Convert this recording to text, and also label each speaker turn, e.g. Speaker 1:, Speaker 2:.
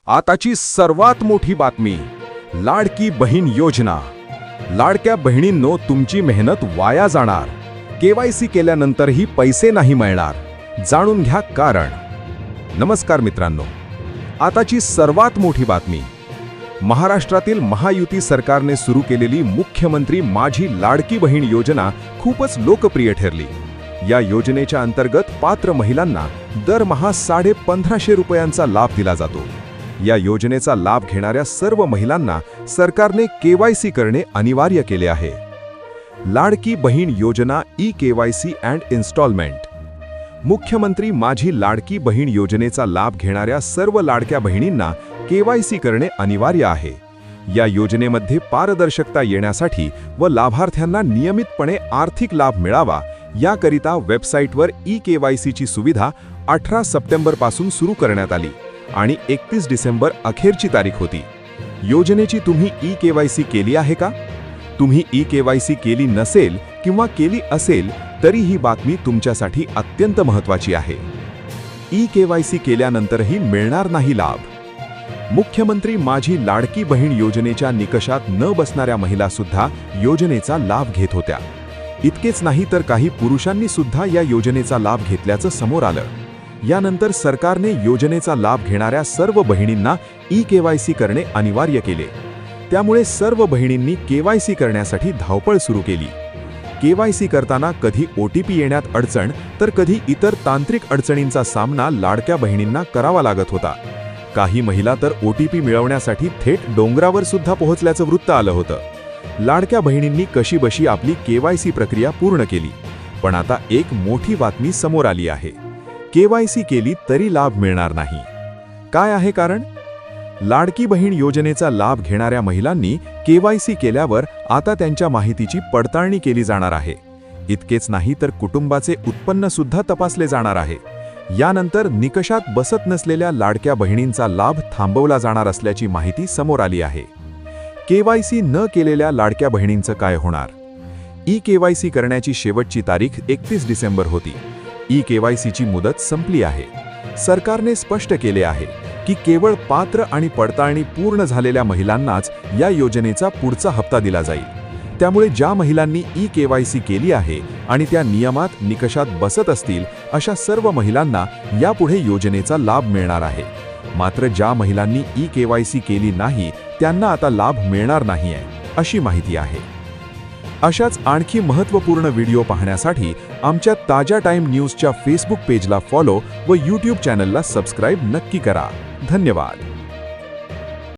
Speaker 1: आताची सर्वात मोठी बातमी, लाडकी बहीण योजना। लाडक्या बहिणींनो, तुमची मेहनत वाया जाणार। केवायसी केल्यानंतरही पैसे नाही मिळणार। जाणून घ्या कारण। नमस्कार मित्रांनो, आताची सर्वात मोठी बातमी, महाराष्ट्रातील महायुती सरकारने सुरू केलेली मुख्यमंत्री माझी लाडकी बहीण योजना खूपच लोकप्रिय ठरली। या योजनेच्या अंतर्गत पात्र महिलांना दरमहा 1550 रुपयांचा लाभ दिला जातो। या योजनेचा लाभ घेणाऱ्या सर्व महिलांना सरकारने केवायसी करणे अनिवार्य केले आहे। लाडकी बहीण योजना ई-केवायसी अँड इन्स्टॉलमेंट। मुख्यमंत्री माझी लाडकी बहीण योजनेचा लाभ घेणाऱ्या सर्व लाडक्या बहिणींना केवायसी करणे अनिवार्य आहे। या योजनेमध्ये पारदर्शकता येण्यासाठी व लाभार्थ्यांना नियमितपणे आर्थिक लाभ मिळावा याकरिता वेबसाईटवर ई-केवायसीची सुविधा 18 सप्टेंबरपासून सुरू करण्यात आली आणि 31 डिसेंबर अखेरची तारीख होती। योजनेची तुम्ही ई-केवायसी केली आहे का? तुम्ही ई-केवायसी केली नसेल किंवा केली असेल तरी ही बातमी तुमच्यासाठी अत्यंत महत्त्वाची आहे। ई-केवायसी केल्यानंतरही मिळणार नाही लाभ। मुख्यमंत्री माझी लाडकी बहीण योजनेच्या निकषात न बसणाऱ्या महिला सुद्धा योजनेचा लाभ घेत होत्या। इतकेच नाही तर काही पुरुषांनी सुद्धा या योजनेचा लाभ घेतल्याचं समोर आलं। यानंतर सरकारने योजनेचा लाभ घेणाऱ्या सर्व बहिणींना ई-केवायसी करणे अनिवार्य केले। त्यामुळे सर्व बहिणींनी केवायसी करण्यासाठी धावपळ सुरू केली। केवायसी करताना कधी OTP येण्यात अडचण तर कधी इतर तांत्रिक अडचणींचा सामना लाडक्या बहिणींना करावा लागत होता। काही महिला तर OTP मिळवण्यासाठी थेट डोंगरावर सुद्धा पोहोचल्याचं वृत्त आलं होतं। लाडक्या बहिणींनी कशीबशी आपली केवायसी प्रक्रिया पूर्ण केली, पण आता एक मोठी बातमी समोर आली आहे। केवायसी केली तरी लाभ मिळणार नाही। काय आहे कारण? लाडकी बहीण योजनेचा लाभ घेणाऱ्या महिलांनी केवायसी केल्यावर आता त्यांच्या माहितीची पडताळणी केली जाणार आहे। इतकेच नाही तर कुटुंबाचे उत्पन्न सुद्धा तपासले जाणार आहे। यानंतर निकषात बसत नसलेल्या लाडक्या बहिणींचा लाभ थांबवला जाणार असल्याची माहिती समोर आली आहे। केवायसी न केलेल्या लाडक्या बहिणींचं काय होणार? ई-केवायसी करण्याची शेवटची तारीख 31 डिसेंबर होती। ई-केवायसीची मुदत संपली आहे। सरकारने स्पष्ट केले आहे की केवळ पात्र आणि पडताळणी पूर्ण झालेल्या महिलांनाच या योजनेचा पुढचा हप्ता दिला जाईल। त्यामुळे ज्या महिलांनी ई-केवायसी केली आहे आणि त्या नियमात निकषात बसत असतील अशा सर्व महिलांना यापुढे योजनेचा लाभ मिळणार आहे। मात्र ज्या महिलांनी ई-केवायसी केली नाही त्यांना आता लाभ मिळणार नाहीये, अशी माहिती आहे। अशाच आणखी महत्त्वपूर्ण व्हिडिओ पाहण्यासाठी आमच्या ताज्या टाइम न्यूजच्या फेसबुक पेजला फॉलो व YouTube चॅनलला सबस्क्राईब नक्की करा। धन्यवाद।